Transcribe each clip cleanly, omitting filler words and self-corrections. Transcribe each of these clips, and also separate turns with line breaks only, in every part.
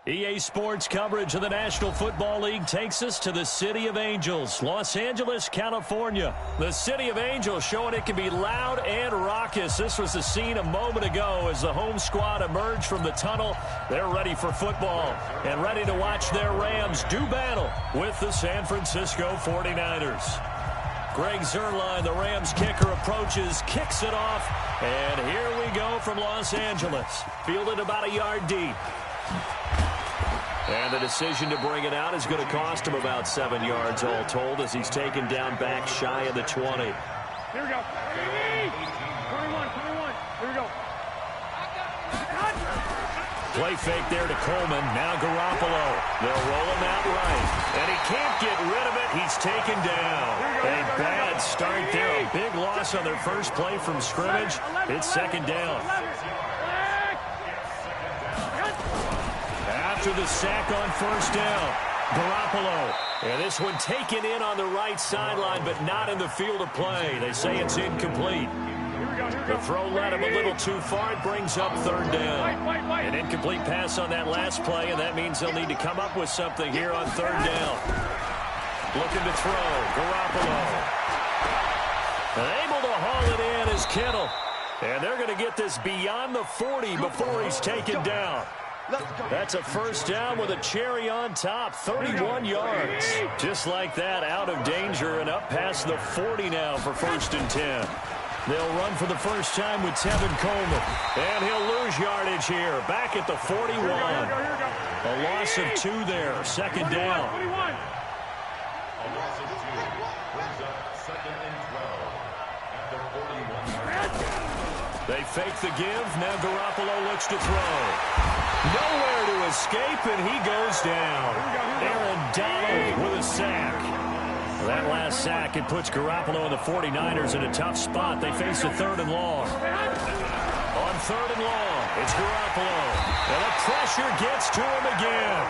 EA Sports coverage of the National Football League takes us to the City of Angels, Los Angeles, California. The City of Angels showing it can be loud and raucous. This was the scene a moment ago as the home squad emerged from the tunnel. They're ready for football and ready to watch their Rams do battle with the San Francisco 49ers. Greg Zuerlein, the Rams kicker, approaches, kicks it off, and here we go from Los Angeles. Fielded about a yard deep. And the decision to bring it out is going to cost him about 7 yards all told as he's taken down back shy of the 20.
Here we go. 21. Here we go.
Play fake there to Coleman. Now Garoppolo. They'll roll him out right. And he can't get rid of it. He's taken down. A bad start there. A big loss on their first play from scrimmage. It's second down. After the sack on first down, Garoppolo. And this one taken in on the right sideline, but not in the field of play. They say it's incomplete. The throw led him a little too far. It brings up third down. An incomplete pass on that last play, and that means they'll need to come up with something here on third down. Looking to throw. Garoppolo. Able to haul it in is Kittle. And they're going to get this beyond the 40 before he's taken down. That's a first down with a cherry on top, 31 yards. Just like that, out of danger and up past the 40 now for first and 10. They'll run for the first time with Tevin Coleman. And he'll lose yardage here, back at the 41. A loss of 2 there, second down. They fake the give. Now Garoppolo looks to throw. Nowhere to escape, and he goes down. Aaron Donald with a sack. That last sack, it puts Garoppolo and the 49ers in a tough spot. They face a third and long. On third and long, it's Garoppolo. And the pressure gets to him again.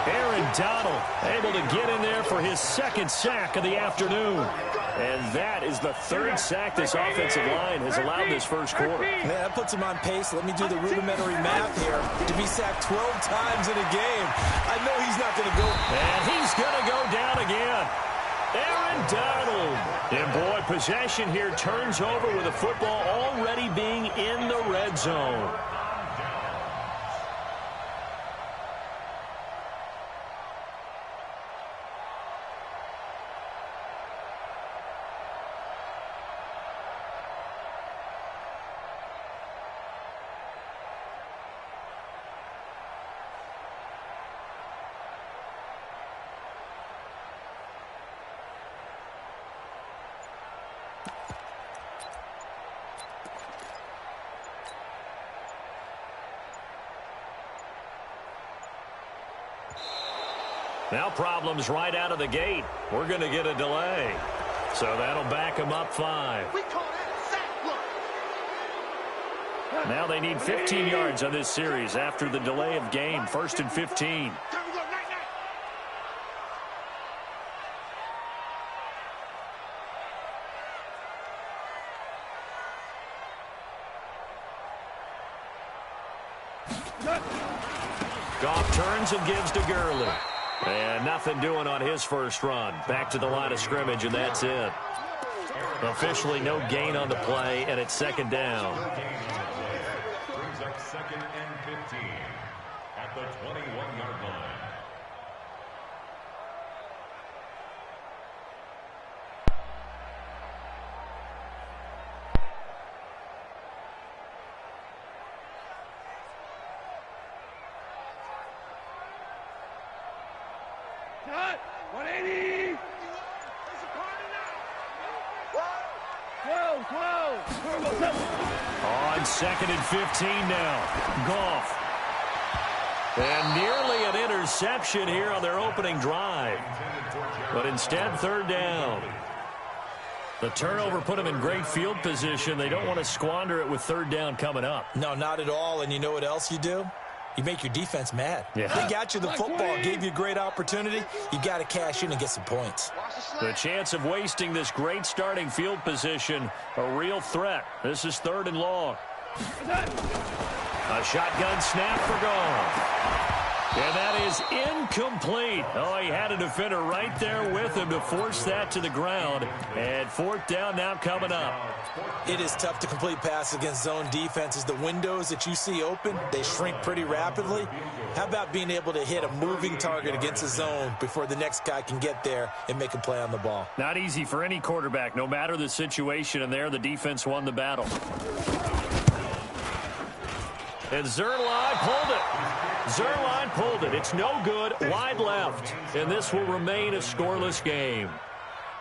Aaron Donald able to get in there for his second sack of the afternoon. And that is the third sack this offensive line has allowed this first quarter.
Man, that puts him on pace. Let me do the rudimentary math here. To be sacked 12 times in a game, I know he's not going to go.
And he's going to go down again. Aaron Donald. And boy, possession here turns over with the football already being in the red zone. Now problems right out of the gate. We're going to get a delay. So that'll back them up 5. Now they need 15 yards on this series after the delay of game. First and 15. Goff turns and gives to Gurley. And nothing doing on his first run. Back to the line of scrimmage, and that's it. Officially no gain on the play, and it's second down.
Brings up second and 15 at the 21-yard line.
Cut! 180! 12!
On second and 15 now. Goff. And nearly an interception here on their opening drive. But instead, third down. The turnover put them in great field position. They don't want to squander it with third down coming up.
No, not at all. And you know what else you do? You make your defense mad.
Yeah.
They got you the football, gave you a great opportunity. You got to cash in and get some points.
The chance of wasting this great starting field position, a real threat. This is third and long. A shotgun snap for Goff. And that is incomplete. Oh, he had a defender right there with him to force that to the ground. And fourth down now coming up.
It is tough to complete passes against zone defenses. The windows that you see open, they shrink pretty rapidly. How about being able to hit a moving target against a zone before the next guy can get there and make a play on the ball?
Not easy for any quarterback, no matter the situation. And there, the defense won the battle. And Zerline pulled it. Zerline pulled it. It's no good. Wide left. And this will remain a scoreless game.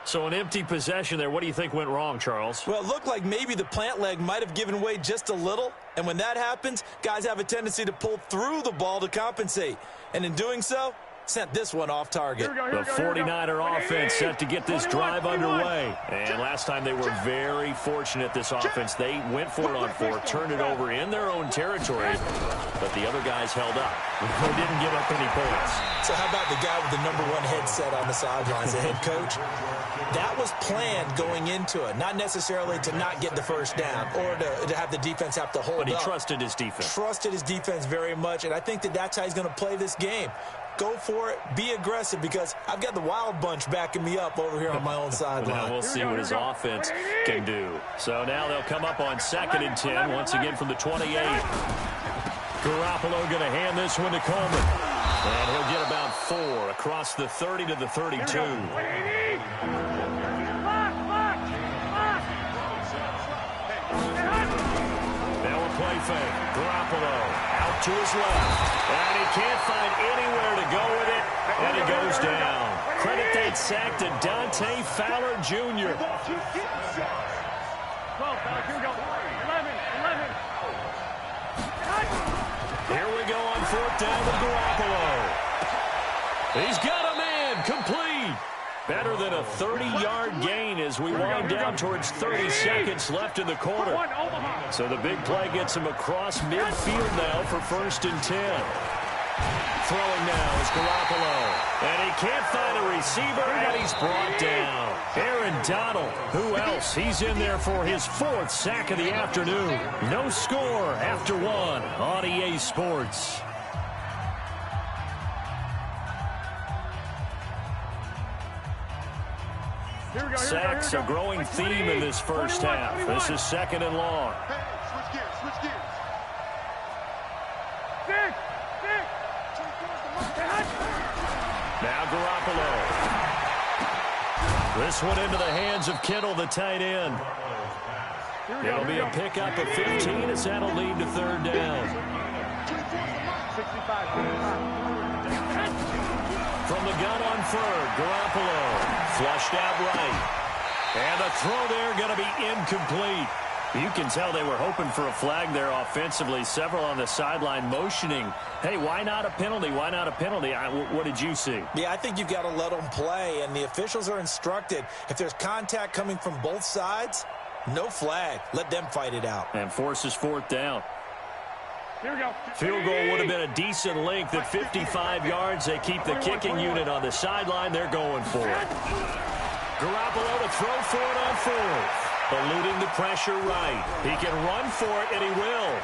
So an empty possession there. What do you think went wrong, Charles?
Well, it looked like maybe the plant leg might have given way just a little. And when that happens, guys have a tendency to pull through the ball to compensate. And in doing so, sent this one off target.
The 49er offense set to get this drive underway. And last time they were very fortunate, this offense. They went for it on fourth, turned it over in their own territory, but the other guys held up. They didn't give up any points.
So how about the guy with the #1 headset on the sidelines, the head coach? That was planned going into it, not necessarily to not get the first down or to have the defense have to hold up.
But he trusted his defense.
Trusted his defense very much, and I think that's how he's going to play this game. Go for it. Be aggressive, because I've got the wild bunch backing me up over here on my own sideline.
Now we'll see what his offense can do. So now they'll come up on 2nd and 10, once again from the 28. Garoppolo going to hand this one to Coleman. And he'll get about 4 across the 30 to the 32. Now a play fake. Garoppolo out to his left. And he can't find anywhere to go with it. And he goes down. Credit that sack to Dante Fowler Jr.
12, Fowler, here we go. 11.
Here we go on 4th down with Garoppolo. He's got a man. Complete. Better than a 30-yard gain as we wind down towards 30 seconds left in the quarter. So the big play gets him across midfield now for 1st and 10. Throwing now is Garoppolo. And he can't find a receiver, and he's brought down. Aaron Donald. Who else? He's in there for his 4th sack of the afternoon. No score after 1 on EA Sports. Sacks, a growing theme in this first half. This is 2nd and long.
Switch gears.
Now Garoppolo. This one into the hands of Kittle, the tight end. It'll be a pickup of 15 as that'll lead to 3rd down.
65.
From the gun on 3rd, Garoppolo. Flushed out right. And the throw there going to be incomplete. You can tell they were hoping for a flag there offensively. Several on the sideline motioning, hey, why not a penalty? Why not a penalty? What did you see?
Yeah, I think you've got to let them play, and the officials are instructed. If there's contact coming from both sides, no flag. Let them fight it out.
And forces 4th down.
Here we go.
Field goal would have been a decent length at 55 yards. They keep the kicking unit on the sideline. They're going for it. Garoppolo to throw for it on 4th. Eluding the pressure right. He can run for it, and he will.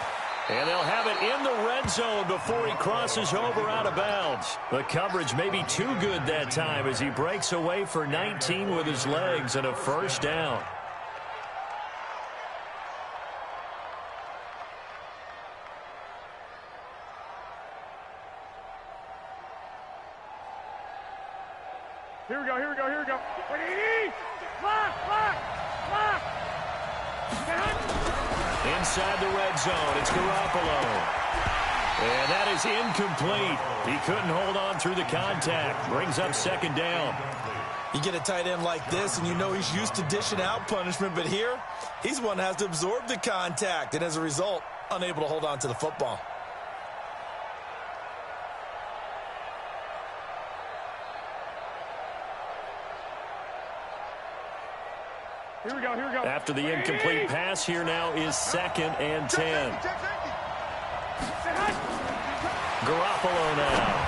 And they'll have it in the red zone before he crosses over out of bounds. The coverage may be too good that time as he breaks away for 19 with his legs and a 1st down.
Here we go. Block.
Inside the red zone, it's Garoppolo. And that is incomplete. He couldn't hold on through the contact. Brings up 2nd down.
You get a tight end like this, and you know he's used to dishing out punishment, but here, he's one that has to absorb the contact, and as a result, unable to hold on to the football.
Here we go.
After the incomplete pass, here now is 2nd and 10. Garoppolo now.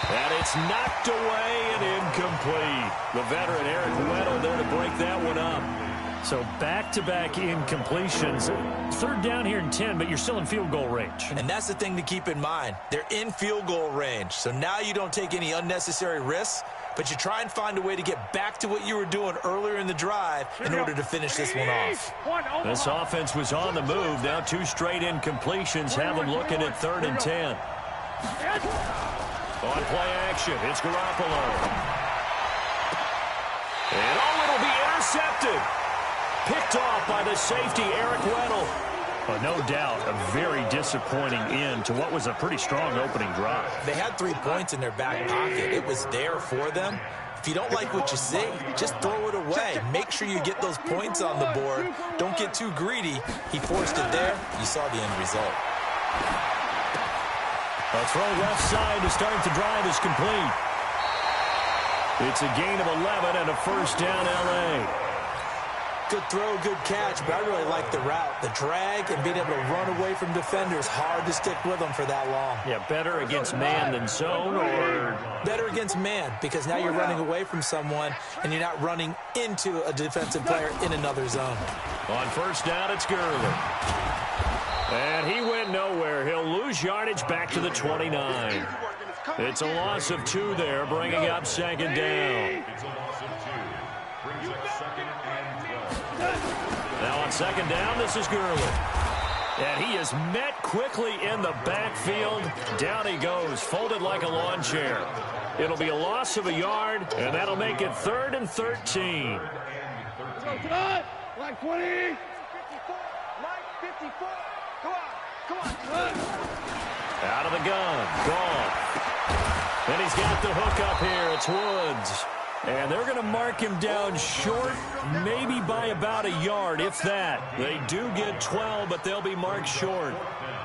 And it's knocked away and incomplete. The veteran Eric Weddle there to break that one up. So back-to-back incompletions. Third down here and 10, but you're still in field goal range.
And that's the thing to keep in mind. They're in field goal range. So now you don't take any unnecessary risks, but you try and find a way to get back to what you were doing earlier in the drive in order to finish this one off.
This offense was on the move. Now 2 straight incompletions have them looking at 3rd and 10. On play action, it's Garoppolo. And it'll be intercepted. Picked off by the safety, Eric Weddle. But no doubt, a very disappointing end to what was a pretty strong opening drive.
They had 3 points in their back pocket. It was there for them. If you don't like what you see, just throw it away. Make sure you get those points on the board. Don't get too greedy. He forced it there. You saw the end result.
A throw left side to start the drive is complete. It's a gain of 11 and a first down, L.A.
Good throw, good catch, but I really like the route. The drag and being able to run away from defenders, hard to stick with them for that long.
Yeah, better against man than zone, or?
Better against man, because now you're running away from someone and you're not running into a defensive player in another zone.
On first down, it's Gurley. And he went nowhere. He'll lose yardage back to the 29. It's a loss of 2 there, bringing up 2nd down.
It's a loss of 2. Brings up 2nd and 12.
Now on 2nd down, this is Gurley. And he is met quickly in the backfield. Down he goes, folded like a lawn chair. It'll be a loss of a yard, and that'll make it 3rd and 13.
Like 20. 54. Like 54. Come on.
Out of the gun. Gone. And he's got the hook up here. It's Woods. And they're going to mark him down short, maybe by about a yard, if that. They do get 12, but they'll be marked short.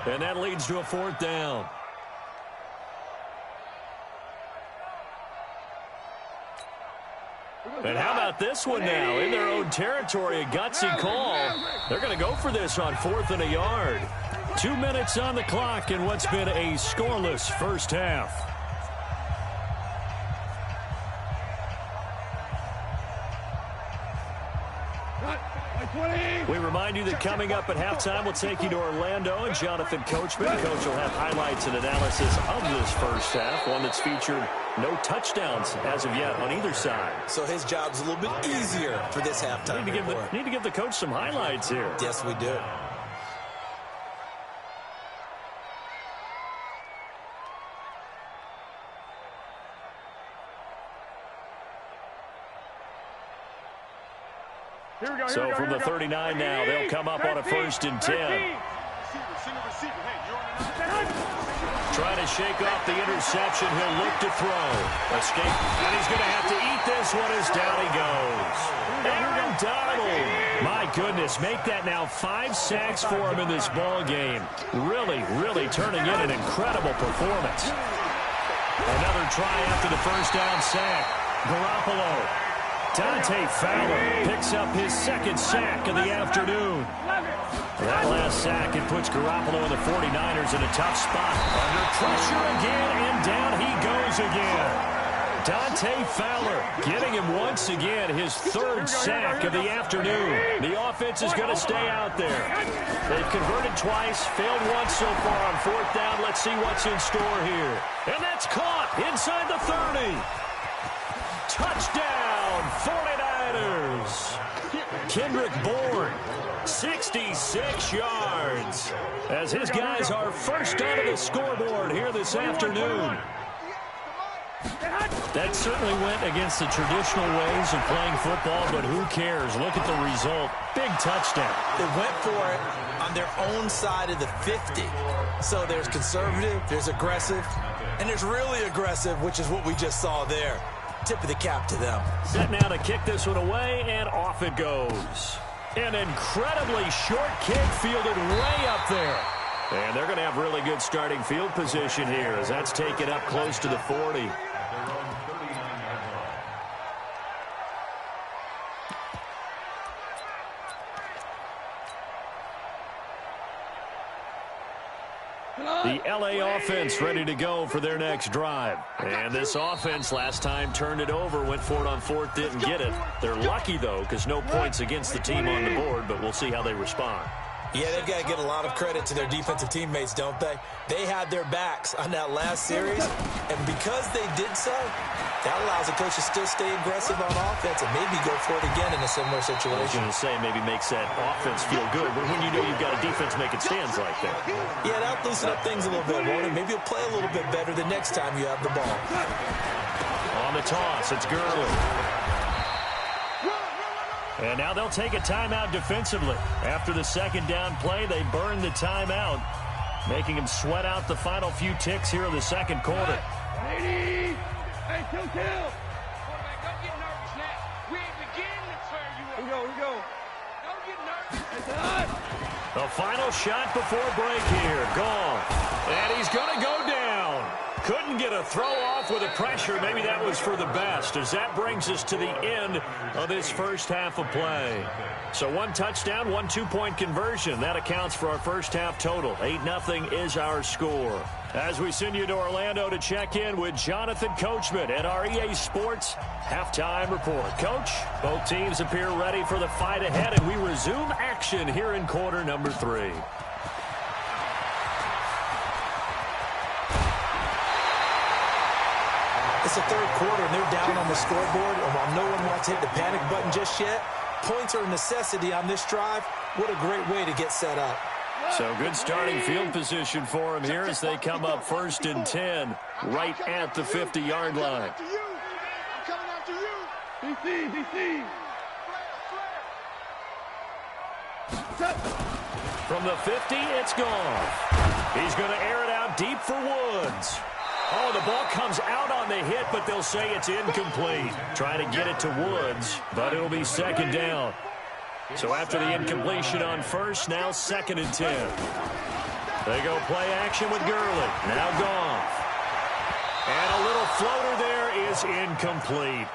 And that leads to a 4th down. And how about this one now? In their own territory, a gutsy call. They're going to go for this on 4th and a yard. 2 minutes on the clock in what's been a scoreless first half. We remind you that coming up at halftime, we'll take you to Orlando and Jonathan Coachman. Coach will have highlights and analysis of this first half, one that's featured no touchdowns as of yet on either side.
So his job's a little bit easier for this halftime.
Need to give the coach some highlights here.
Yes, we do.
So from the 39 now, they'll come up on a 1st and 10. Trying to shake off the interception. He'll look to throw. Escape. And he's going to have to eat this one as down he goes. Aaron Donald. My goodness, make that now 5 sacks for him in this ball game. Really turning in an incredible performance. Another try after the first down sack. Garoppolo. Dante Fowler picks up his 2nd sack of the afternoon. That last sack, it puts Garoppolo and the 49ers in a tough spot. Under pressure again, and down he goes again. Dante Fowler getting him once again his 3rd sack of the afternoon. The offense is going to stay out there. They've converted twice, failed once so far on 4th down. Let's see what's in store here. And that's caught inside the 30. Touchdown, 49ers. Kendrick Bourne, 66 yards. As his guys are first onto the scoreboard here this afternoon. That certainly went against the traditional ways of playing football, but who cares? Look at the result. Big touchdown.
They went for it on their own side of the 50. So there's conservative, there's aggressive, and there's really aggressive, which is what we just saw there. Tip of the cap to them.
Set now to kick this one away, and off it goes. An incredibly short kick fielded way up there. And they're going to have really good starting field position here as that's taken up close to the 40. The LA offense ready to go for their next drive. And this offense last time turned it over, went for it on fourth, didn't get it. They're lucky, though, because no points against the team on the board, but we'll see how they respond.
Yeah, they've got to give a lot of credit to their defensive teammates, don't they? They had their backs on that last series, and because they did so, that allows the coach to still stay aggressive on offense and maybe go for it again in a similar situation.
I was going to say maybe makes that offense feel good, but when you know you've got a defense making stands like that.
Yeah, that'll loosen up things a little bit, won't it? Maybe you'll play a little bit better the next time you have the ball.
On the toss, it's Gurley. And now they'll take a timeout defensively. After the second down play, they burn the timeout, making him sweat out the final few ticks here in the second quarter.
Hey, kill.
Quarterback, don't get nervous now. We ain't beginning to tear you up.
Here we go.
Don't get nervous.
The final shot before break here. Gone. And he's going to go down. Couldn't get a throw off with the pressure. Maybe that was for the best, as that brings us to the end of this first half of play. So 1 touchdown, 1 2-point conversion. That accounts for our first half total. 8-0 is our score. As we send you to Orlando to check in with Jonathan Coachman at our EA Sports Halftime Report. Coach, both teams appear ready for the fight ahead, and we resume action here in quarter number 3.
It's the third quarter, and they're down on the scoreboard. And while no one wants to hit the panic button just yet, points are a necessity on this drive. What a great way to get set up.
So good starting field position for them here as they come up 1st and 10 right at the 50-yard line.
I'm coming after you.
DC.
From the 50, it's gone. He's going to air it out deep for Woods. Oh, the ball comes out on the hit, but they'll say it's incomplete. Trying to get it to Woods, but it'll be second down. So after the incompletion on first, now 2nd and 10. They go play action with Gurley. Now Goff. And a little floater there is incomplete.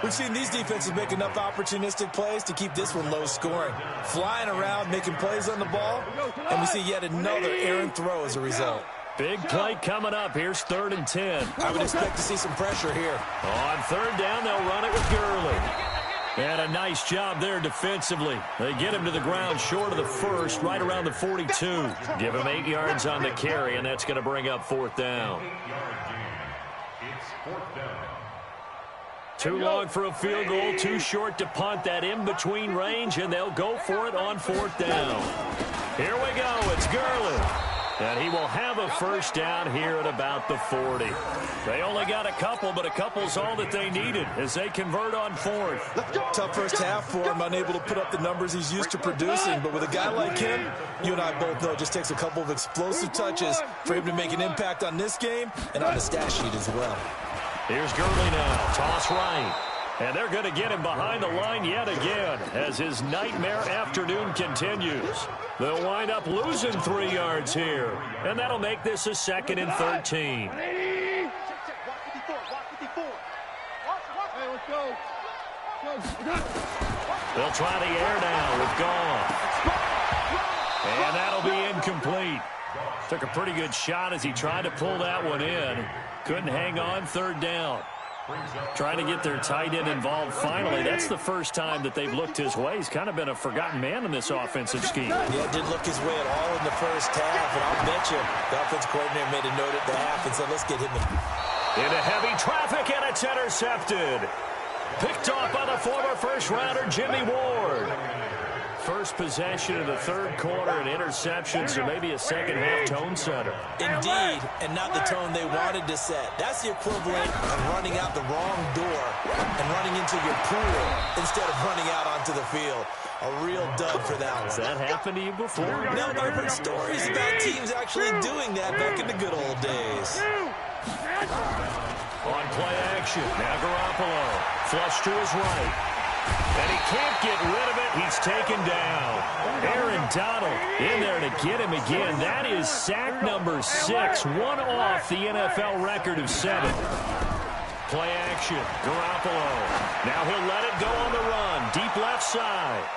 We've seen these defenses make enough opportunistic plays to keep this one low scoring. Flying around, making plays on the ball, and we see yet another errant throw as a result.
Big play coming up. Here's 3rd and 10.
I would expect to see some pressure here.
On 3rd down, they'll run it with Gurley. And a nice job there defensively. They get him to the ground short of the first, right around the 42. Give him 8 yards on the carry, and that's going to bring up 4th down. Too long for a field goal, too short to punt. That in-between range, and they'll go for it on 4th down. Here we go. It's Gurley. And he will have a first down here at about the 40. They only got a couple, but a couple's all that they needed as they convert on 4th.
Tough first half for him, unable to put up the numbers he's used to producing. But with a guy like him, you and I both know it just takes a couple of explosive touches for him to make an impact on this game and on the stat sheet as well.
Here's Gurley now. Toss right. And they're going to get him behind the line yet again as his nightmare afternoon continues. They'll wind up losing 3 yards here. And that'll make this a 2nd and 13.
Hey, let's go.
They'll try the air down with Goff. And that'll be incomplete. Took a pretty good shot as he tried to pull that one in. Couldn't hang on. 3rd down. Trying to get their tight end involved finally. That's the first time that they've looked his way. He's kind of been a forgotten man in this offensive scheme.
Yeah, didn't look his way at all in the first half, and I'll bet you the offensive coordinator made a note at the half and said, let's get him in.
Into heavy traffic, and it's intercepted. Picked off by the former first-rounder Jimmy Ward. First possession of the 3rd quarter, an interception, so maybe a second-half tone setter.
Indeed, and not the tone they wanted to set. That's the equivalent of running out the wrong door and running into your pool instead of running out onto the field. A real dud for that one.
Has that happened to you before?
No, I've heard stories about teams actually doing that back in the good old days.
On play action, now Garoppolo. Flush to his right. And he can't get rid of it. He's taken down. Aaron Donald in there to get him again. That is sack number 6. One off the NFL record of 7. Play action. Garoppolo. Now he'll let it go on the run. Deep left side.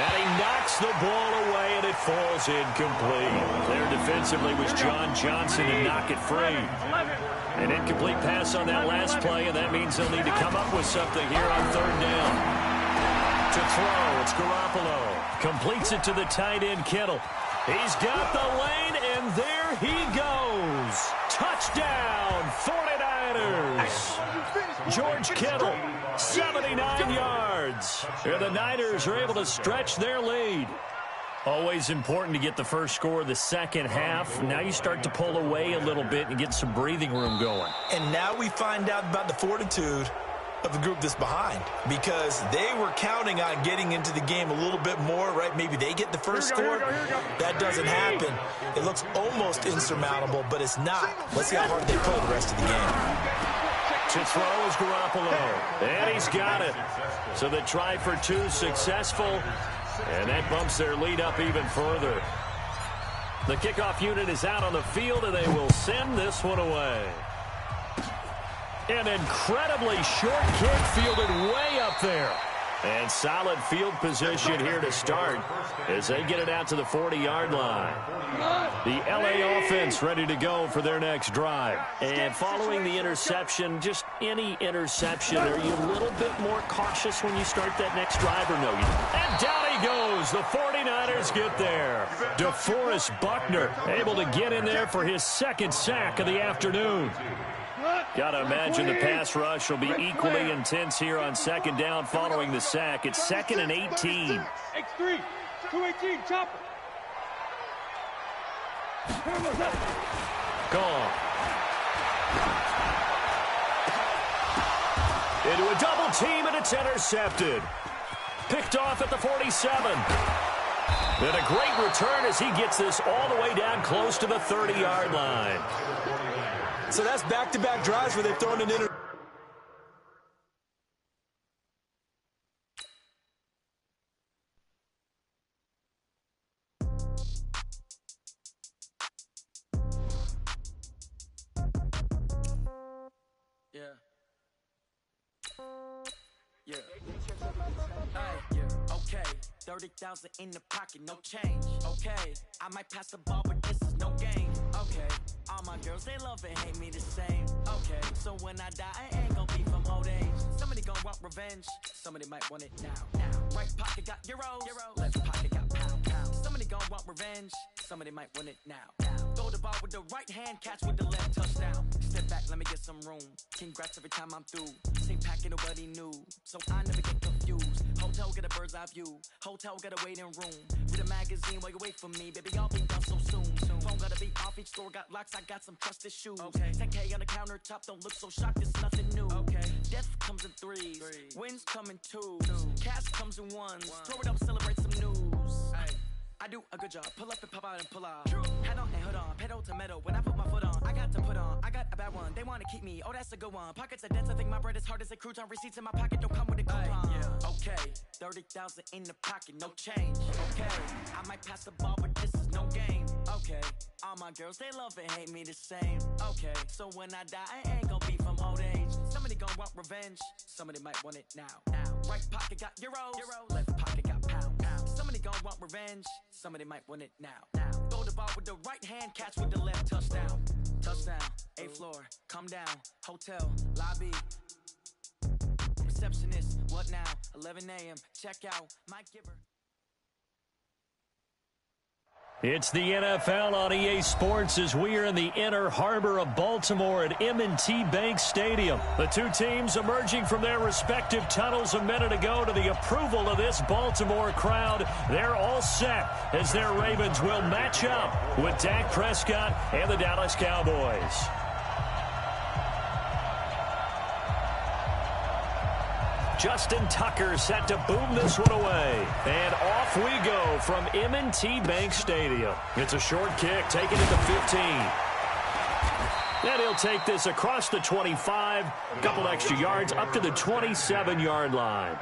And he knocks the ball away, and it falls incomplete. There defensively was John Johnson to knock it free. An incomplete pass on that last play, and that means they'll need to come up with something here on third down. To throw, it's Garoppolo. Completes it to the tight end, Kittle. He's got the lane, and there he goes. Touchdown, 49ers. George Kittle, 79 yards. And the Niners are able to stretch their lead. Always important to get the first score of the second half. Now you start to pull away a little bit and get some breathing room going.
And now we find out about the fortitude of the group that's behind, because they were counting on getting into the game a little bit more, right? Maybe they get the first score. That doesn't happen. It looks almost insurmountable, but it's not. Let's see how hard they play the rest of the game.
To throw is Garoppolo, and he's got it. So the try for two successful, and that bumps their lead up even further. The kickoff unit is out on the field, and they will send this one away. An incredibly short kick fielded way up there. And solid field position here to start as they get it out to the 40-yard line. The LA offense ready to go for their next drive. And following the interception, just any interception, are you a little bit more cautious when you start that next drive or no? And down he goes. The 49ers get there. DeForest Buckner able to get in there for his second sack of the afternoon. Got to imagine the pass rush will be equally intense here on second down following the sack. It's 2nd and 18.
X3, 218, chopper.
Gone. Into a double team, and it's intercepted. Picked off at the 47. And a great return as he gets this all the way down close to the 30-yard line.
So that's back-to-back drives where they've thrown an inter.
Yeah. Okay. 30,000 in the pocket, no change. Okay. I might pass the ball, but this is no game. Okay. All my girls, they love and hate me the same. Okay. So when I die, I ain't gonna be from old age. Somebody gonna want revenge. Somebody might want it now. Right pocket got euros. Left pocket got pound. Somebody gonna want revenge. Somebody might want it now. Throw the ball with the right hand, catch with the left, touchdown. Step back, let me get some room. Congrats every time I'm through. Same packet, nobody knew, so I never get confused. Hotel get a bird's eye view. Hotel get a waiting room. Read a magazine while you wait for me, baby. I'll be done so soon. Phone gotta be off, each store got locks. I got some trusted shoes. Okay. 10K on the countertop, don't look so shocked. It's nothing new. Okay. Death comes in threes. Wins come in twos. Cash comes in ones. Throw it up, celebrate some news. I do a good job. Pull up and pop out and pull out. Head on and hood on. Pedal to metal. When I put my foot on, I got to put on. I got a bad one. They want to keep me. Oh, that's a good one. Pockets are dense. I think my bread is hard as a crouton. Receipts in my pocket don't come with a coupon. Okay. 30,000 in the pocket. No change. Okay. I might pass the ball, but this is no game. Okay. All my girls, they love and hate me the same. Okay. So when I die, I ain't gonna be from old age. Somebody gonna want revenge. Somebody might want it now. Right pocket got euros. Left pocket got pound. Somebody gonna want revenge. Somebody might want it now. Throw the ball with the right hand, catch with the left, touchdown. Touchdown, 8th floor, come down, hotel, lobby. Receptionist, what now? 11 a.m., check out, Mike Giver.
It's the NFL on EA Sports as we are in the inner harbor of Baltimore at M&T Bank Stadium. The two teams emerging from their respective tunnels a minute ago to the approval of this Baltimore crowd. They're all set as their Ravens will match up with Dak Prescott and the Dallas Cowboys. Justin Tucker set to boom this one away. And off we go from M&T Bank Stadium. It's a short kick taken at the 15. And he'll take this across the 25, a couple extra yards up to the 27-yard line.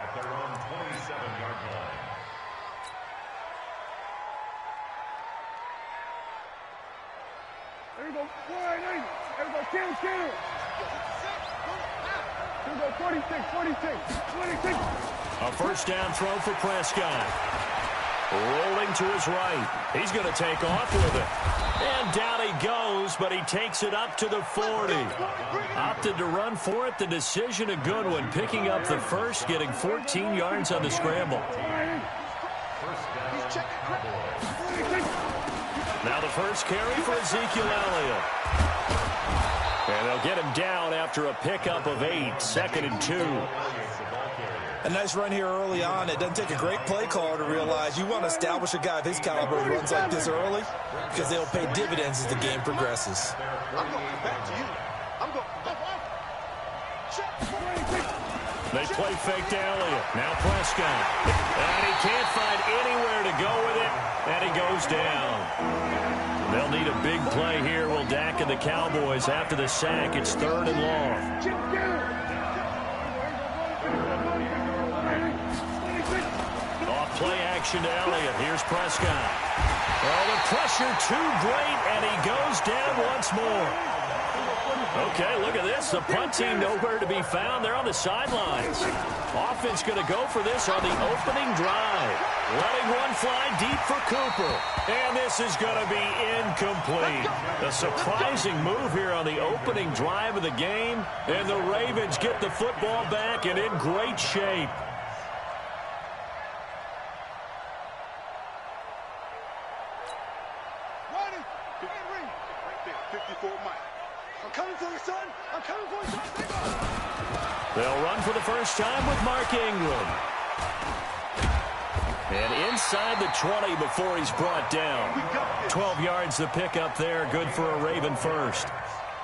There we go, 490. There we go, Kim. Here we go, 46.
A first down throw for Prescott. Rolling to his right. He's going to take off with it. And down he goes, but he takes it up to the 40. Opted to run for it. The decision a good one. Picking up the first, getting 14 yards on the scramble. Now the first carry for Ezekiel Elliott. And they'll get him down after a pickup of 8, 2nd and 2.
A nice run here early on. It doesn't take a great play caller to realize you want to establish a guy of his caliber who runs like this early because they'll pay dividends as the game progresses.
They play fake to Elliott. Now Prescott. And he can't find anywhere to go with it, and he goes down. They'll need a big play here. Will Dak and the Cowboys after the sack. It's 3rd and long. Play action to Elliott. Here's Prescott. Oh, the pressure too great, and he goes down once more. Okay, look at this. The punt team nowhere to be found. They're on the sidelines. Offense going to go for this on the opening drive. Letting one fly deep for Cooper. And this is going to be incomplete. A surprising move here on the opening drive of the game. And the Ravens get the football back and in great shape. They'll run for the first time with Mark Ingram. And inside the 20 before he's brought down. 12 yards to pick up there. Good for a Raven first.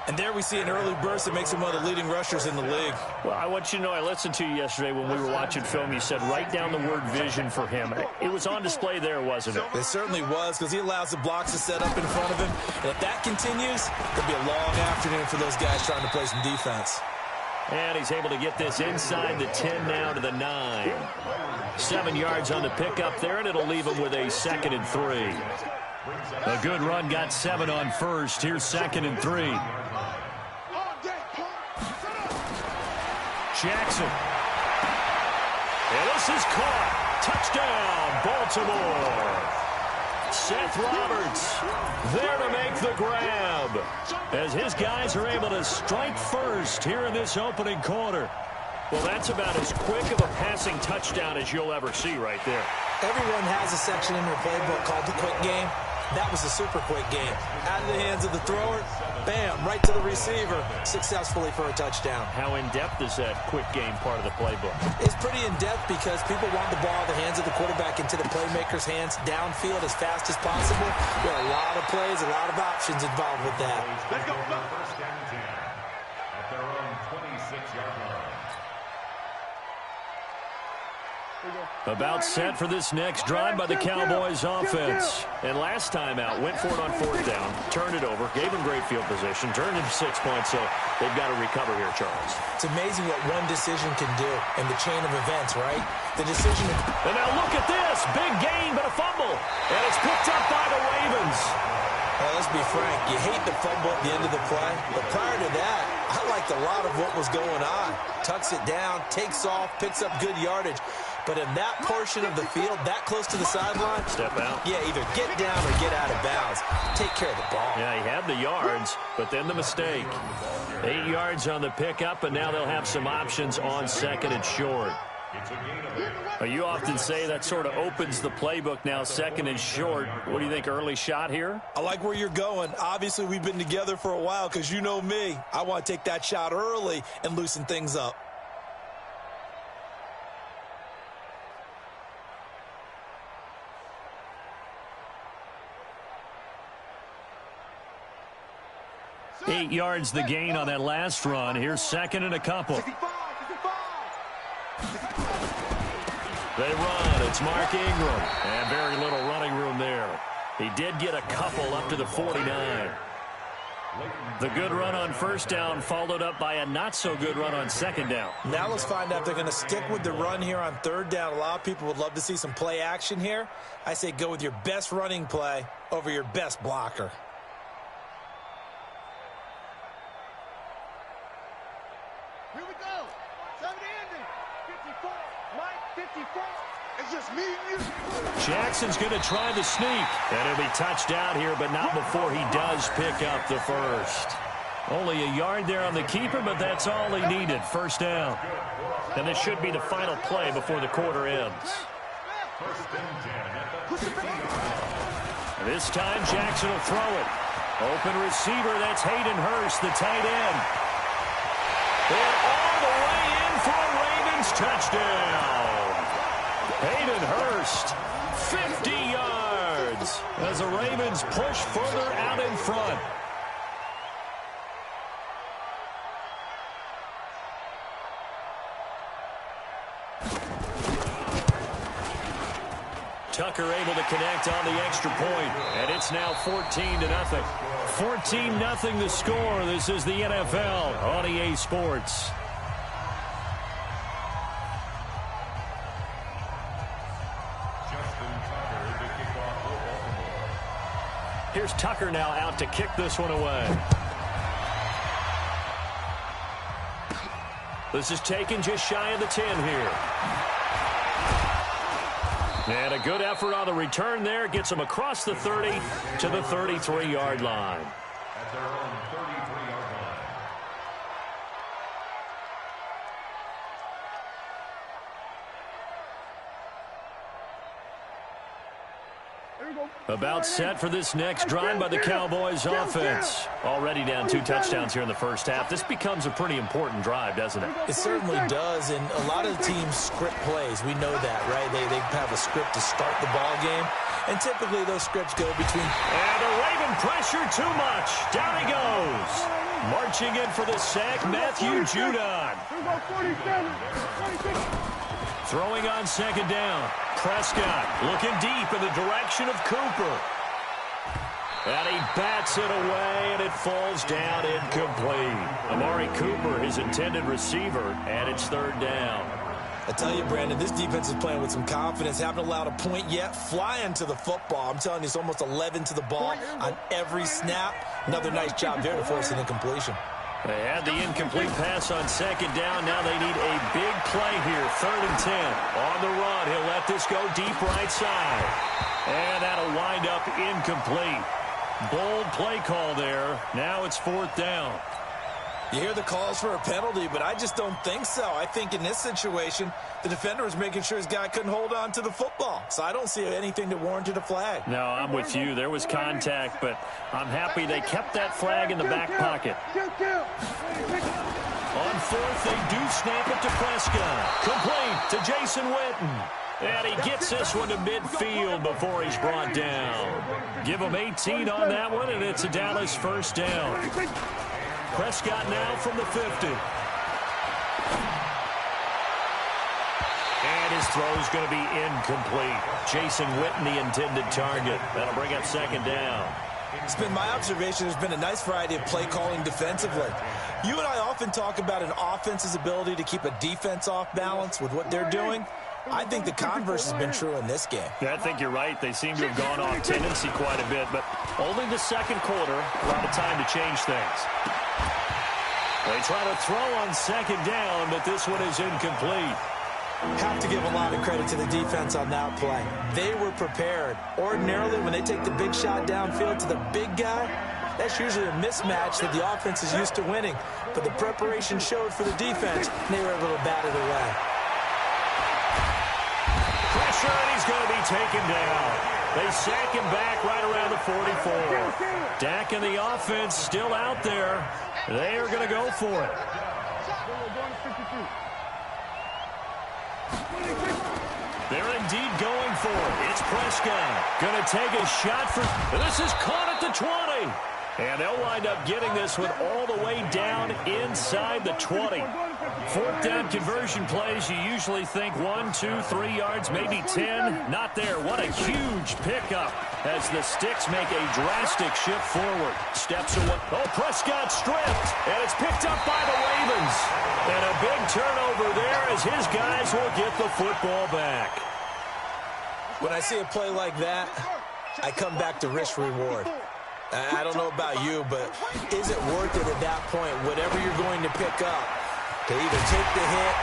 And there we see an early burst that makes him one of the leading rushers in the league.
Well, I want you to know, I listened to you yesterday when we were watching film. You said write down the word vision for him. It was on display there, wasn't it?
It certainly was, because he allows the blocks to set up in front of him. And if that continues, it'll be a long afternoon for those guys trying to play some defense.
And he's able to get this inside the 10 now to the 9. 7 yards on the pickup there, and it'll leave him with a 2nd and 3. A good run, got 7 on first. Here's 2nd and 3. Jackson. And this is caught. Touchdown, Baltimore. Seth Roberts there to make the grab as his guys are able to strike first here in this opening quarter. Well, that's about as quick of a passing touchdown as you'll ever see right there.
Everyone has a section in their playbook called the quick game. That was a super quick game. Out of the hands of the thrower, bam, right to the receiver, successfully for a touchdown.
How in-depth is that quick game part of the playbook?
It's pretty in-depth because people want the ball in the hands of the quarterback into the playmaker's hands downfield as fast as possible. There are a lot of plays, a lot of options involved with that.
Let's go. First down 10 at their own 26-yard line.
About set for this next drive by the Cowboys offense. And last time out, went for it on 4th down, turned it over, gave him great field position, turned into 6 points, so they've got to recover here, Charles.
It's amazing what one decision can do in the chain of events, right? The decision...
And now look at this. Big gain, but a fumble. And it's picked up by the Ravens.
Well, let's be frank. You hate the fumble at the end of the play. But prior to that, I liked a lot of what was going on. Tucks it down, takes off, picks up good yardage. But in that portion of the field, that close to the sideline...
Step out.
Yeah, either get down or get out of bounds. Take care of the ball.
Yeah, he had the yards, but then the mistake. 8 yards on the pickup, and now they'll have some options on 2nd and short. You often say that sort of opens the playbook now, 2nd and short. What do you think, early shot here?
I like where you're going. Obviously, we've been together for a while because you know me. I want to take that shot early and loosen things up.
Eight yards the gain on that last run. Here's 2nd and a couple. They run. It's Mark Ingram. And very little running room there. He did get a couple up to the 49. The good run on 1st down followed up by a not-so-good run on 2nd down.
Now let's find out if they're going to stick with the run here on 3rd down. A lot of people would love to see some play action here. I say go with your best running play over your best blocker.
Here we go. 70 ending. 54. Mike, 54.
Jackson's going to try the sneak. And he'll be touched out here, but not before he does pick up the first. Only a yard there on the keeper, but that's all he needed. First down. And this should be the final play before the quarter ends. This time, Jackson will throw it. Open receiver, that's Hayden Hurst, the tight end. And all the way in for a Ravens touchdown. Hayden Hurst, 50 yards, as the Ravens push further out in front. Tucker able to connect on the extra point, and it's now 14-0. 14-0 the score. This is the NFL on EA Sports. Here's Tucker now out to kick this one away. This is taken just shy of the 10 here. And a good effort on the return there. Gets him across the 30 to the 33-yard line.
At their own 33-yard line.
About set for this next drive by the Cowboys offense. Already down 2 touchdowns here in the first half. This becomes a pretty important drive, doesn't it?
It certainly does, and a lot of the teams script plays. We know that, right? They have a script to start the ball game, and typically those scripts go between...
And the Raven pressure too much. Down he goes. Marching in for the sack, Matthew Judon. Throwing on second down. Prescott looking deep in the direction of Cooper. And he bats it away, and it falls down incomplete. Amari Cooper, his intended receiver, and it's third down.
I tell you, Brandon, this defense is playing with some confidence. Haven't allowed a point yet. Flying to the football. I'm telling you, it's almost 11 to the ball on every snap. Another nice job there to force an incompletion.
They had the incomplete pass on second down. Now they need a big play here. 3rd and 10. On the run, he'll let this go deep right side. And that'll wind up incomplete. Bold play call there. Now it's 4th down.
You hear the calls for a penalty, but I just don't think so. I think in this situation, the defender was making sure his guy couldn't hold on to the football. So I don't see anything that warranted a flag.
No, I'm with you. There was contact, but I'm happy they kept that flag in the back pocket. On 4th, they do snap it to Prescott. Complete to Jason Witten. And he gets this one to midfield before he's brought down. Give him 18 on that one, and it's a Dallas first down. Prescott now from the 50. And his throw's going to be incomplete. Jason Witten, the intended target. That'll bring up second down.
It's been my observation there's been a nice variety of play calling defensively. You and I often talk about an offense's ability to keep a defense off balance with what they're doing. I think the converse has been true in this game.
Yeah, I think you're right. They seem to have gone off tendency quite a bit, but only the second quarter, a lot of time to change things. They try to throw on second down, but this one is incomplete.
Have to give a lot of credit to the defense on that play. They were prepared. Ordinarily, when they take the big shot downfield to the big guy, that's usually a mismatch that the offense is used to winning. But the preparation showed for the defense, and they were able to bat it away.
Pressure, and he's going to be taken down. They sack him back right around the 44. Dak and the offense still out there. They are going to go for it. They're indeed going for it. It's Prescott. Going to take a shot for... This is caught at the 20. And they'll wind up getting this one all the way down inside the 20. 4th down conversion plays, you usually think 1, 2, 3 yards, maybe 10. Not there. What a huge pickup as the Sticks make a drastic shift forward. Steps away. Oh, Prescott stripped. And it's picked up by the Ravens. And a big turnover there as his guys will get the football back.
When I see a play like that, I come back to risk-reward. I don't know about you, but is it worth it at that point, whatever you're going to pick up, to either take the hit,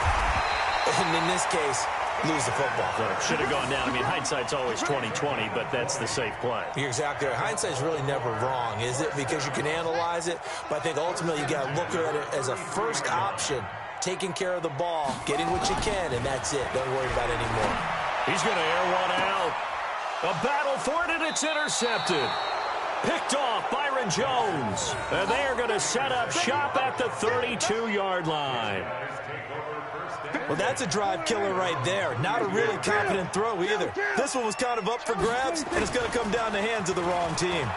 and in this case, lose the football.
Should have gone down. I mean, hindsight's always 20/20, but that's the safe play.
You're exactly right. Hindsight's really never wrong, is it? Because you can analyze it, but I think ultimately you got to look at it as a first option, taking care of the ball, getting what you can, and that's it. Don't worry about it anymore.
He's going to air one out. A battle for it, and it's intercepted. Picked off Byron Jones. And they are going to set up shop at the 32-yard line.
Well, that's a drive killer right there. Not a really confident throw either. This one was kind of up for grabs, and it's going to come down the hands of the wrong team.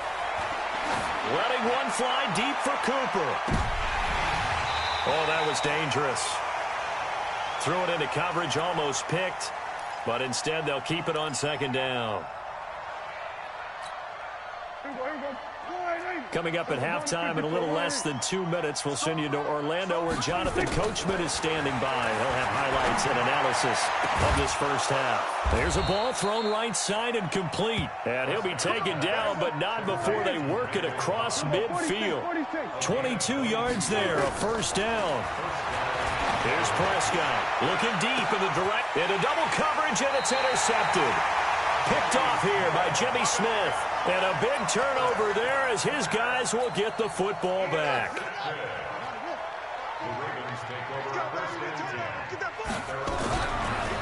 Letting one fly deep for Cooper. Oh, that was dangerous. Threw it into coverage, almost picked, but instead they'll keep it on second down. Coming up at halftime in a little less than 2 minutes, we'll send you to Orlando where Jonathan Coachman is standing by. He'll have highlights and analysis of this first half. There's a ball thrown right side and complete. And he'll be taken down, but not before they work it across midfield. 22 yards there, a first down. Here's Prescott looking deep into double coverage, and it's intercepted. Picked off here by Jimmy Smith. And a big turnover there as his guys will get the football back.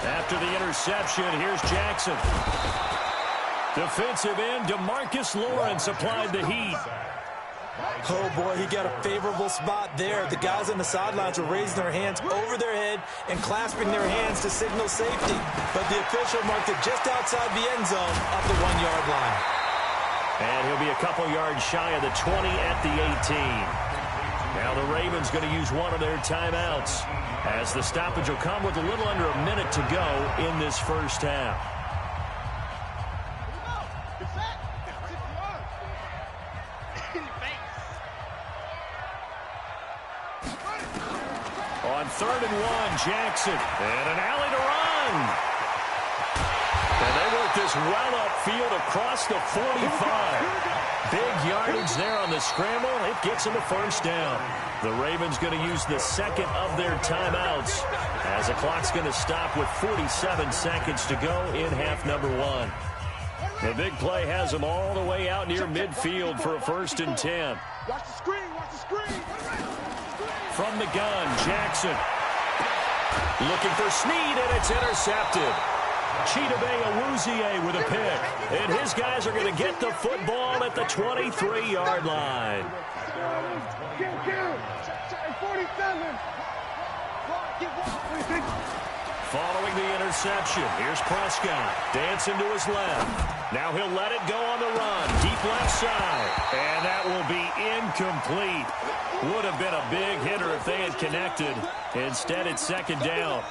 After the interception, here's Jackson. Defensive end DeMarcus Lawrence applied the heat.
Oh, boy, he got a favorable spot there. The guys on the sidelines were raising their hands over their head and clasping their hands to signal safety. But the official marked it just outside the end zone at the 1-yard line.
And he'll be a couple yards shy of the 20 at the 18. Now the Ravens going to use one of their timeouts as the stoppage will come with a little under a minute to go in this first half. On 3rd and 1, Jackson. And an alley to run. And they work this well upfield across the 45. Big yardage there on the scramble. It gets them a first down. The Ravens going to use the second of their timeouts as the clock's going to stop with 47 seconds to go in half number 1. The big play has them all the way out near midfield for a 1st and 10.
Watch the screen, watch the screen.
From the gun, Jackson. Looking for Snead, and it's intercepted. Chidobe Awuzie with a pick. And his guys are going to get the football at the 23-yard line.
Kill. 47.
Following the interception, here's Prescott. Dancing to his left. Now he'll let it go on the run. Deep left side. And that will be incomplete. Would have been a big hitter if they had connected. Instead, it's second down.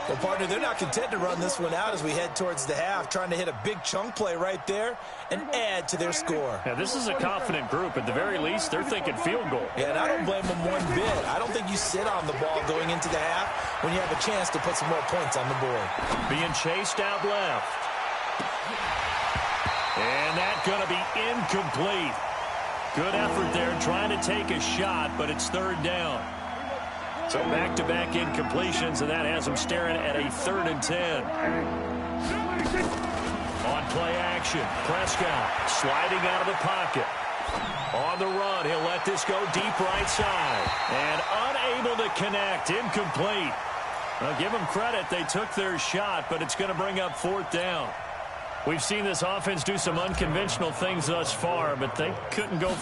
Well, partner, they're not content to run this one out as we head towards the half, trying to hit a big chunk play right there and add to their score.
Now, this is a confident group. At the very least, they're thinking field goal.
Yeah, and I don't blame them one bit. I don't think you sit on the ball going into the half when you have a chance to put some more points on the board.
Being chased out left. And that's going to be incomplete. Good effort there trying to take a shot, but it's 3rd down. So back-to-back incompletions, and that has them staring at a 3rd and 10. On play action, Prescott sliding out of the pocket. On the run, he'll let this go deep right side. And unable to connect, incomplete. Well, give them credit, they took their shot, but it's going to bring up 4th down. We've seen this offense do some unconventional things thus far, but they couldn't go.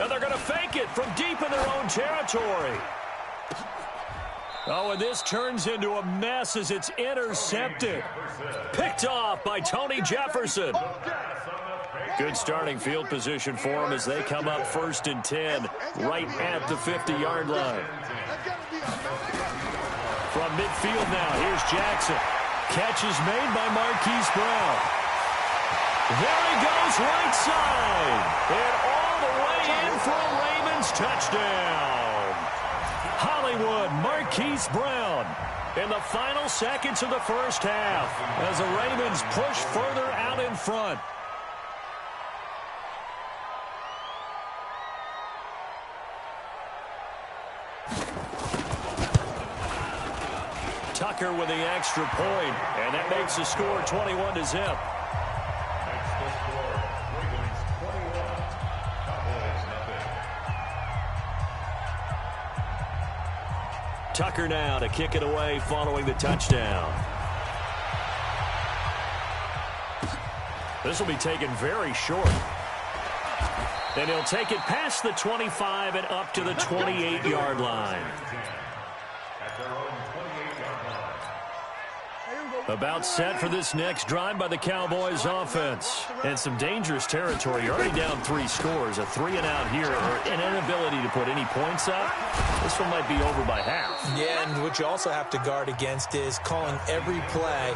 And they're going to fake it from deep in their own territory. Oh, and this turns into a mess as it's intercepted. Picked off by Tony Jefferson. Good starting field position for them as they come up 1st and 10 right at the 50-yard line. From midfield now, here's Jackson. Catch is made by Marquise Brown. There he goes right side. And all the way in for a Ravens touchdown. Hollywood, Marquise Brown in the final seconds of the first half as the Ravens push further out in front. Tuck Tucker with the extra point, and that makes the score 21-0.
Next the score, Ravens 21, Cowboys nothing.
Tucker now to kick it away following the touchdown. This will be taken very short. And he'll take it past the 25 and up to the 28-yard line.
At their own 28-yard line.
About set for this next drive by the Cowboys offense. And some dangerous territory. You're already down 3 scores. A 3-and-out here, or an inability to put any points up. This one might be over by half.
Yeah, and what you also have to guard against is calling every play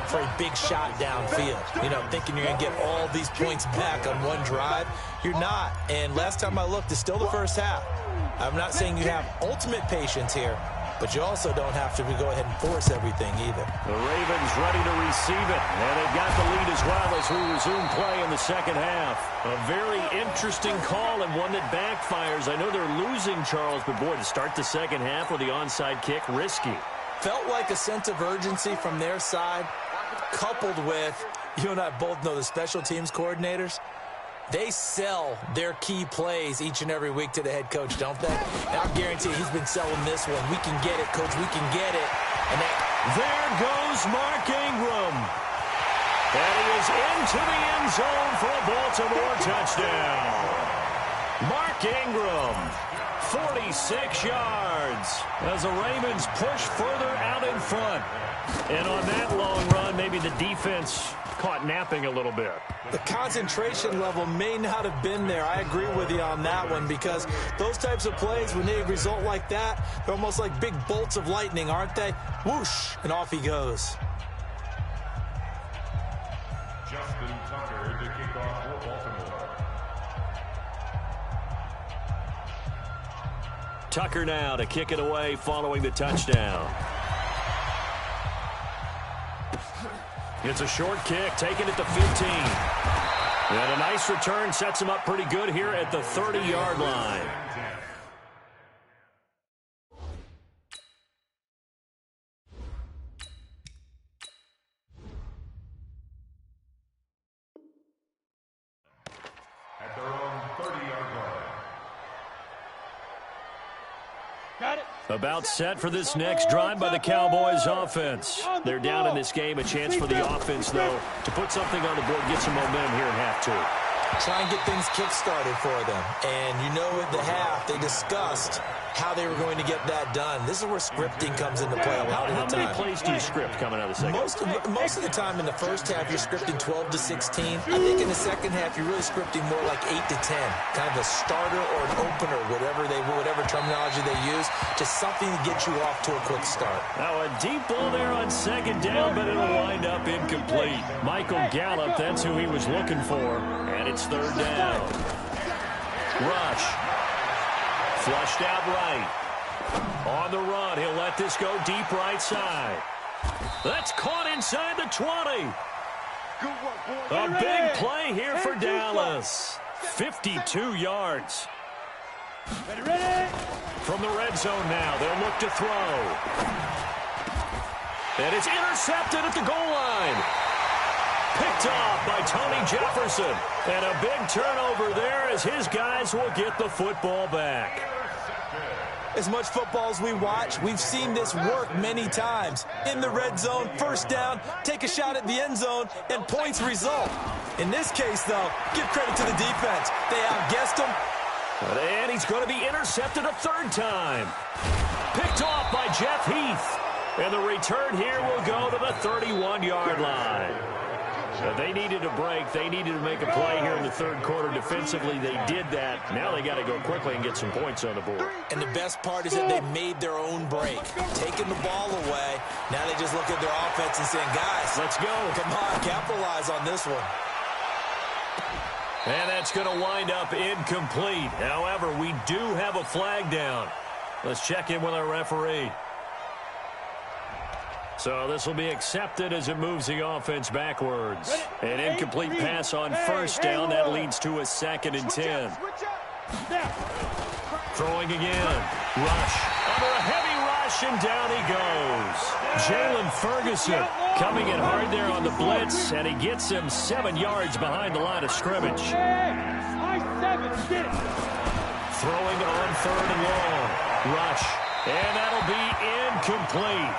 for a big shot downfield. You know, thinking you're going to get all these points back on one drive. You're not. And last time I looked, it's still the first half. I'm not saying you have ultimate patience here, but you also don't have to go ahead and force everything either.
The Ravens ready to receive it, and they've got the lead as well as we resume play in the second half. A very interesting call and one that backfires. I know they're losing, Charles, but boy, to start the second half with the onside kick, risky.
Felt like a sense of urgency from their side, coupled with, you and I both know the special teams coordinators, they sell their key plays each and every week to the head coach, don't they? And I guarantee he's been selling this one. We can get it, coach. We can get it. And
there goes Mark Ingram. And he is into the end zone for a Baltimore touchdown. Mark Ingram, 46 yards as the Ravens push further out in front. And on that long run, maybe the defense caught napping a little bit.
The concentration level may not have been there. I agree with you on that one, because those types of plays, when they result like that, they're almost like big bolts of lightning, aren't they? Whoosh, and off he goes.
Justin Tucker to kick off for Baltimore.
Tucker now to kick it away following the touchdown. It's a short kick, taken at the 15. And a nice return sets him up pretty good here at the 30-yard line.
At their own 30-yard line.
Got it.
About set for this next drive by the Cowboys offense. They're down in this game. A chance for the offense, though, to put something on the board, get some momentum here in half two.
Try and get things kick-started for them. And you know at the half, they discussed how they were going to get that done. This is where scripting comes into play a lot of the time.
How many plays do you script coming out of the second?
Most of the time in the first half, you're scripting 12 to 16. I think in the second half, you're really scripting more like 8 to 10. Kind of a starter or an opener, whatever terminology they use. Just something to get you off to a quick start.
Now a deep ball there on second down, but it'll wind up incomplete. Michael Gallup, that's who he was looking for. And it's third down. Rush. Flushed out right. On the run, he'll let this go deep right side. That's caught inside the 20. A big play here for Dallas. 52 yards.
Ready.
From the red zone now, they'll look to throw. And it's intercepted at the goal line. Picked off by Tony Jefferson. And a big turnover there as his guys will get the football back.
As much football as we watch, we've seen this work many times. In the red zone, first down, take a shot at the end zone, and points result. In this case, though, give credit to the defense. They outguessed him.
And he's going to be intercepted a third time. Picked off by Jeff Heath. And the return here will go to the 31-yard line. They needed a break. They needed to make a play here in the third quarter. Defensively, they did that. Now they got to go quickly and get some points on the board.
And the best part is that they made their own break. Taking the ball away. Now they just look at their offense and saying, guys,
let's go.
Come on, capitalize on this one.
And that's going to wind up incomplete. However, we do have a flag down. Let's check in with our referee. So this will be accepted as it moves the offense backwards. An incomplete pass on first down. That leads to a 2nd and 10. Throwing again. Rush. Under a heavy rush. rush, and down he goes. Jalen Ferguson coming in hard there on the blitz, and he gets him 7 yards behind the line of scrimmage. Throwing on 3rd and long. Rush. And that'll be incomplete.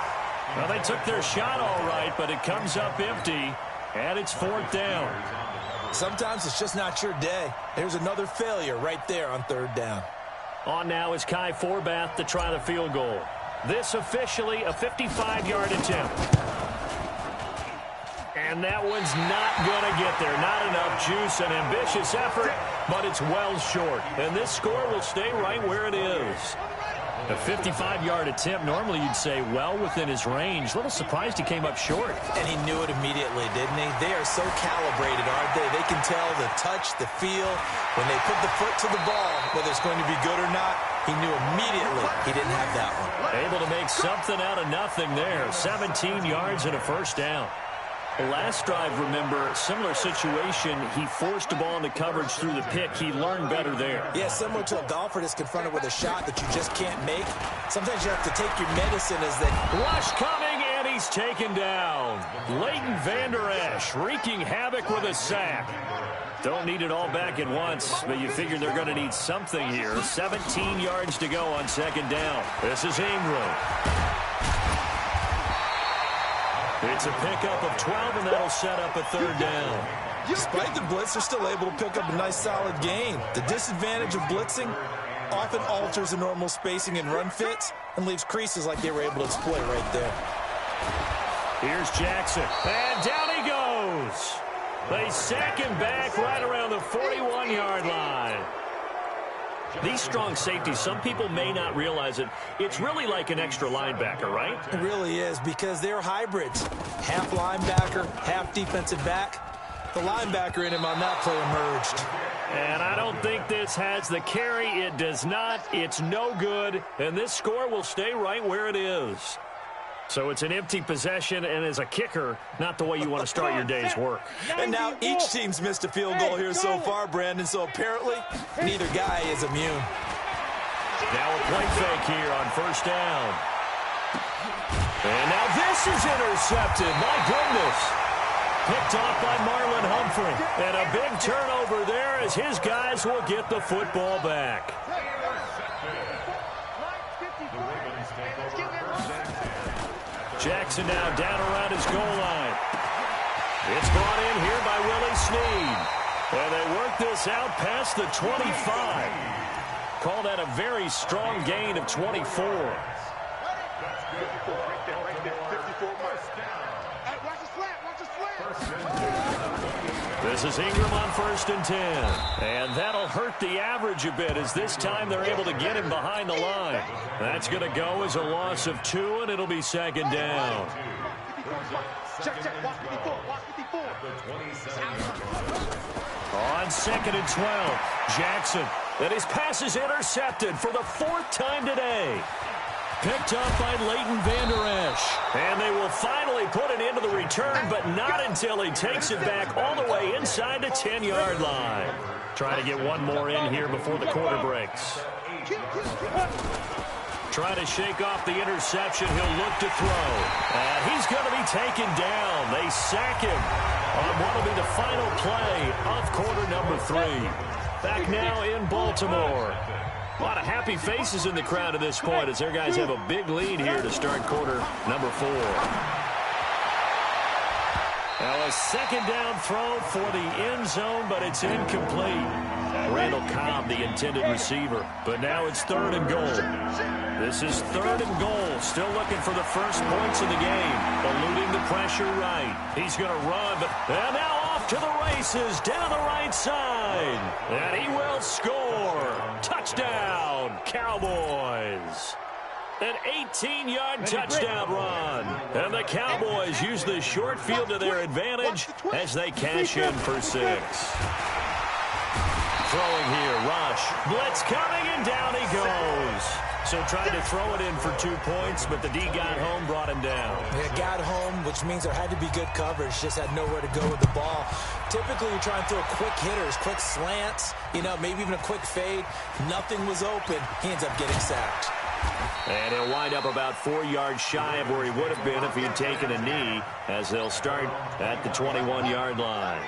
Well, they took their shot all right, but it comes up empty, and it's 4th down.
Sometimes it's just not your day. There's another failure right there on 3rd down.
On now is Kai Forbath to try the field goal. This officially a 55-yard attempt. And that one's not going to get there. Not enough juice, an ambitious effort, but it's well short. And this score will stay right where it is. A 55-yard attempt, normally you'd say well within his range. A little surprised he came up short.
And he knew it immediately, didn't he? They are so calibrated, aren't they? They can tell the touch, the feel. When they put the foot to the ball, whether it's going to be good or not, he knew immediately he didn't have that one.
Able to make something out of nothing there. 17 yards and a 1st down. Last drive, remember, similar situation. He forced the ball into coverage through the pick. He learned better there.
Yeah, similar to a golfer that's confronted with a shot that you just can't make. Sometimes you have to take your medicine as they...
Rush coming, and he's taken down. Leighton Vander Esch wreaking havoc with a sack. Don't need it all back at once, but you figure they're going to need something here. 17 yards to go on 2nd down. This is Ingram. It's a pickup of 12, and that'll set up a 3rd down.
Despite the blitz, they're still able to pick up a nice, solid gain. The disadvantage of blitzing often alters the normal spacing and run fits and leaves creases like they were able to exploit right there.
Here's Jackson, and down he goes. They sack him back right around the 41-yard line. These strong safeties, some people may not realize it. It's really like an extra linebacker, right?
It really is, because they're hybrids. Half linebacker, half defensive back. The linebacker in him on that play emerged.
And I don't think this has the carry. It does not. It's no good. And this score will stay right where it is. So it's an empty possession, and as a kicker, not the way you want to start your day's work.
And now each team's missed a field goal here so far, Brandon, so apparently neither guy is immune.
Now a play fake here on 1st down. And now this is intercepted. My goodness. Picked off by Marlon Humphrey. And a big turnover there as his guys will get the football back. Jackson now down around his goal line. It's brought in here by Willie Snead. And they work this out past the 25. Call that a very strong gain of 24. This is Ingram on 1st and 10. And that'll hurt the average a bit as this time they're able to get him behind the line. That's going to go as a loss of 2, and it'll be 2nd down. On 2nd and 12, Jackson. And his pass is intercepted for the 4th time today. Picked up by Leighton Vander Esch. And they will finally put it into the return, but not until he takes it back all the way inside the 10-yard line. Trying to get one more in here before the quarter breaks. Trying to shake off the interception. He'll look to throw. And he's going to be taken down. They sack him on what will be the final play of quarter number 3. Back now in Baltimore. A lot of happy faces in the crowd at this point as their guys have a big lead here to start quarter number 4. Now a 2nd down throw for the end zone, but it's incomplete. Randall Cobb, the intended receiver. But now it's 3rd and goal. This is 3rd and goal. Still looking for the first points of the game. Eluding the pressure right. He's going to run, but and now off to the races down the right side. And he will score. Touchdown, Cowboys. An 18-yard touchdown run. And the Cowboys use the short field to their advantage as they cash in for 6. Throwing here, Rush. Blitz coming, and down he goes. So tried to throw it in for 2 points, but the D got home, brought him down.
Yeah, got home, which means there had to be good coverage. Just had nowhere to go with the ball. Typically, you're trying to throw quick hitters, quick slants, maybe even a quick fade. Nothing was open. He ends up getting sacked.
And he'll wind up about 4 yards shy of where he would have been if he had taken a knee, as they'll start at the 21-yard line.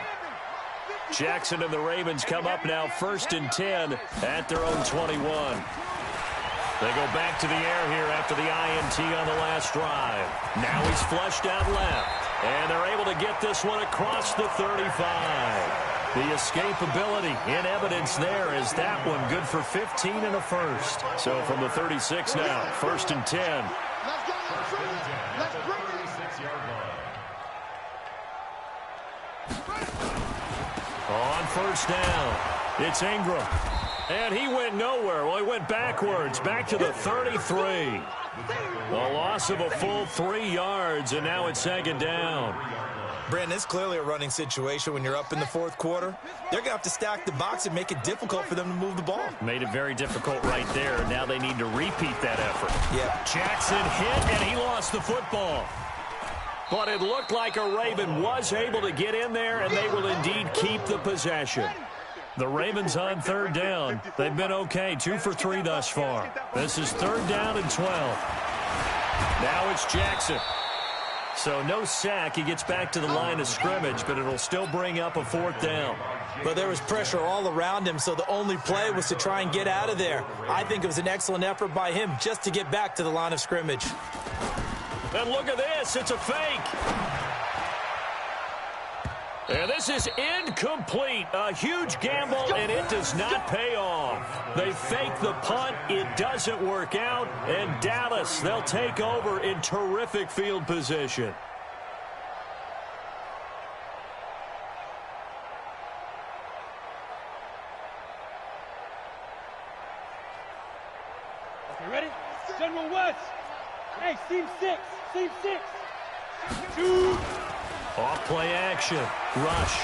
Jackson and the Ravens come up now 1st and 10 at their own 21. They go back to the air here after the INT on the last drive. Now he's flushed out left, and they're able to get this one across the 35. The escapability in evidence there is that one good for 15 and a first. So from the 36 now, 1st and 10.
Let's go. Let's bring it.
36-yard line.
On 1st down, it's Ingram. And he went nowhere. Well, he went backwards, back to the 33. A loss of a full 3 yards, and now it's 2nd down.
Brandon, it's clearly a running situation when you're up in the 4th quarter. They're going to have to stack the box and make it difficult for them to move the ball.
Made it very difficult right there. Now they need to repeat that effort.
Yep.
Jackson hit, and he lost the football. But it looked like a Raven was able to get in there, and they will indeed keep the possession. The Ravens on 3rd down. They've been okay, 2 for 3 thus far. This is 3rd down and 12. Now it's Jackson. So no sack. He gets back to the line of scrimmage, but it'll still bring up a 4th down.
But there was pressure all around him, so the only play was to try and get out of there. I think it was an excellent effort by him just to get back to the line of scrimmage.
And look at this. It's a fake. And this is incomplete. A huge gamble, and it does not pay off. They fake the punt. It doesn't work out. And Dallas, they'll take over in terrific field position.
Okay, ready? General West. Hey, seam 6. Seam 6. 2.
Off play action. Rush.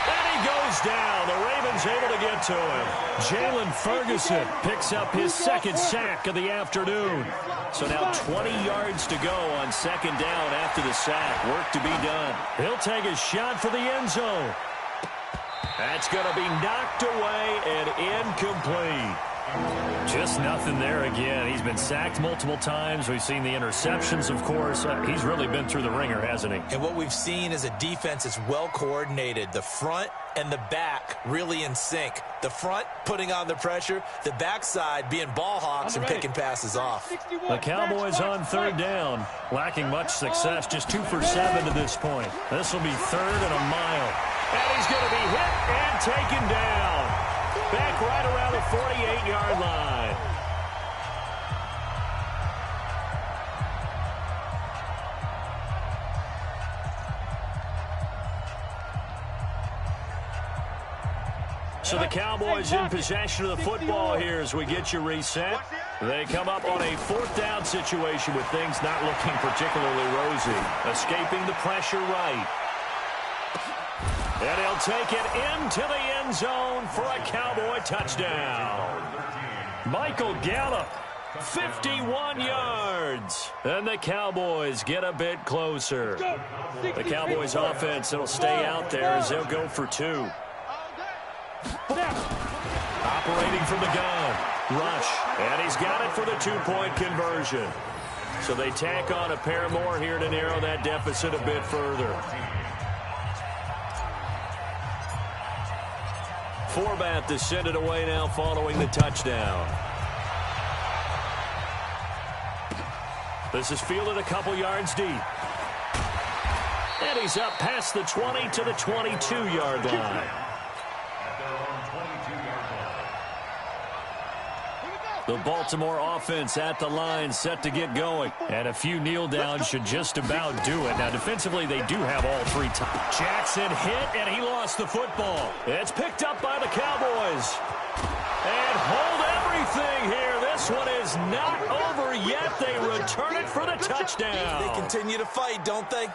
And he goes down. The Ravens able to get to him. Jalen Ferguson picks up his 2nd sack of the afternoon. So now 20 yards to go on 2nd down after the sack. Work to be done. He'll take a shot for the end zone. That's going to be knocked away and incomplete. Just nothing there again. He's been sacked multiple times. We've seen the interceptions, of course. He's really been through the ringer, hasn't he?
And what we've seen is a defense that's well coordinated. The front and the back really in sync. The front putting on the pressure. The backside being ball hawks and picking passes off.
The Cowboys on 3rd down. Lacking much success. Just 2 for 7 to this point. This will be 3rd and a mile. And he's going to be hit and taken down. Back right around the 48-yard line. So the Cowboys in possession of the football here as we get you reset. They come up on a 4th down situation with things not looking particularly rosy. Escaping the pressure right. And he'll take it into the end zone for a Cowboy touchdown. Michael Gallup, 51 yards. And the Cowboys get a bit closer. The Cowboys offense will stay out there as they'll go for 2. Operating from the gun. Rush. And he's got it for the 2-point conversion. So they tack on a pair more here to narrow that deficit a bit further. Forbath to send it away now following the touchdown. This is fielded a couple yards deep. And he's up past the 20 to the 22-yard line. The Baltimore offense at the line set to get going. And a few kneel downs should just about do it. Now, defensively, they do have all 3 times. Jackson hit, and he lost the football. It's picked up by the Cowboys. And hold everything here. This one is not over yet. They return it for the touchdown.
They continue to fight, don't they?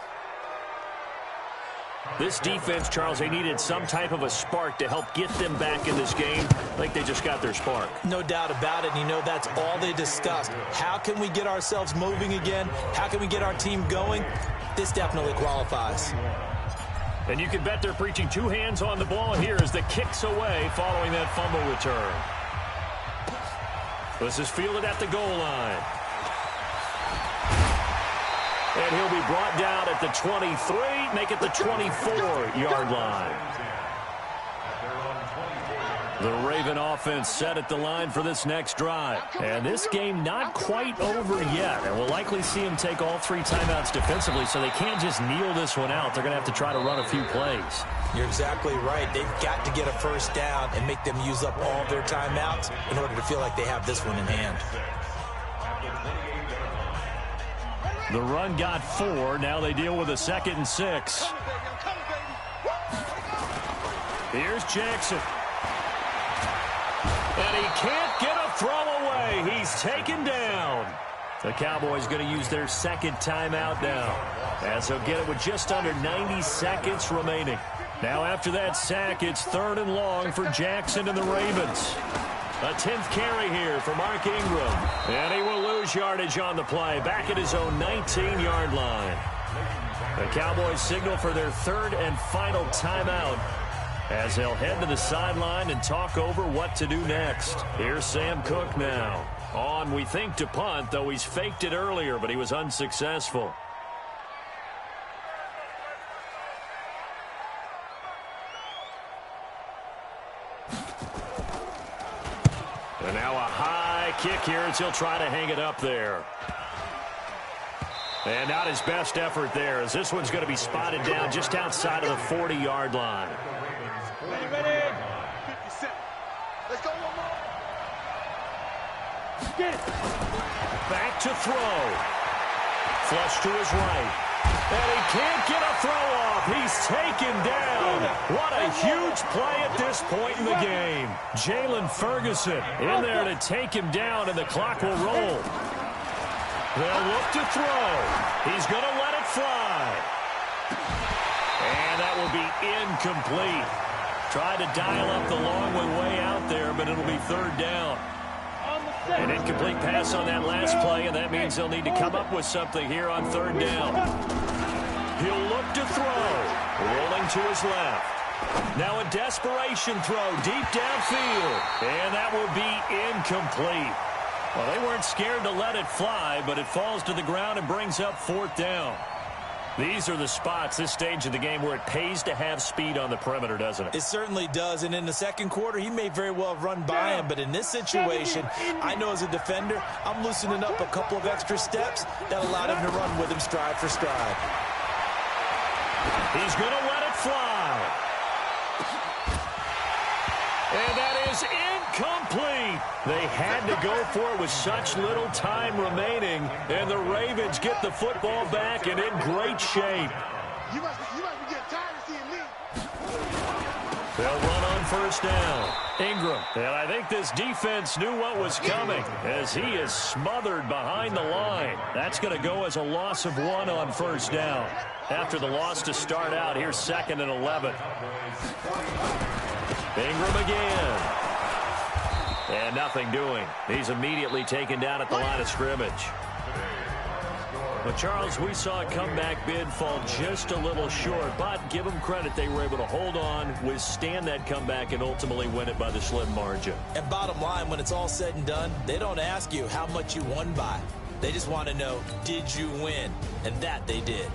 This defense, Charles, they needed some type of a spark to help get them back in this game. I think they just got their spark.
No doubt about it. And you know, that's all they discussed. How can we get ourselves moving again? How can we get our team going? This definitely qualifies.
And you can bet they're preaching 2 hands on the ball here as the kick's away following that fumble return. This is fielded at the goal line. And he'll be brought down at the 23, make it the 24-yard line. The Raven offense set at the line for this next drive. And this game not quite over yet. And we'll likely see him take all 3 timeouts defensively, so they can't just kneel this one out. They're going to have to try to run a few plays.
You're exactly right. They've got to get a first down and make them use up all their timeouts in order to feel like they have this one in hand.
The run got 4. Now they deal with a 2nd and 6. Here's Jackson. And he can't get a throw away. He's taken down. The Cowboys going to use their 2nd timeout now, as they'll get it with just under 90 seconds remaining. Now after that sack, it's 3rd and long for Jackson and the Ravens. A 10th carry here for Mark Ingram. And he will lose yardage on the play, back at his own 19-yard line. The Cowboys signal for their 3rd and final timeout, as they'll head to the sideline and talk over what to do next. Here's Sam Cook now. On, we think, to punt, though he's faked it earlier, but he was unsuccessful. And now a high kick here as he'll try to hang it up there. And not his best effort there, as this one's going to be spotted down just outside of the 40-yard line.
Ready? 50 Let's go one more. Get it.
Back to throw. Flush to his right. And he can't get a throw off. He's taken down. What a huge play at this point in the game. Jalen Ferguson in there to take him down, and the clock will roll. They'll look to throw. He's going to let it fly. And that will be incomplete. Tried to dial up the long way out there, but it'll be 3rd down. An incomplete pass on that last play, and that means they'll need to come up with something here on 3rd down. He'll look to throw. Rolling to his left. Now a desperation throw deep downfield. And that will be incomplete. Well, they weren't scared to let it fly, but it falls to the ground and brings up 4th down. These are the spots, this stage of the game, where it pays to have speed on the perimeter, doesn't it?
It certainly does, and in the 2nd quarter, he may very well run by him, but in this situation, I know as a defender, I'm loosening up a couple of extra steps that allowed him to run with him stride for stride.
He's going to let it fly. And that is incomplete. They had to go for it with such little time remaining, and the Ravens get the football back and in great shape.
You must be getting tired of seeing me.
They'll run on 1st down. Ingram. And I think this defense knew what was coming, as he is smothered behind the line. That's going to go as a loss of 1 on 1st down. After the loss to start out, here's 2nd and 11. Ingram again. And nothing doing. He's immediately taken down at the line of scrimmage. But, Charles, we saw a comeback bid fall just a little short, but give them credit, they were able to hold on, withstand that comeback, and ultimately win it by the slim margin.
And bottom line, when it's all said and done, they don't ask you how much you won by. They just want to know, did you win? And that they did.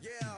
Yeah.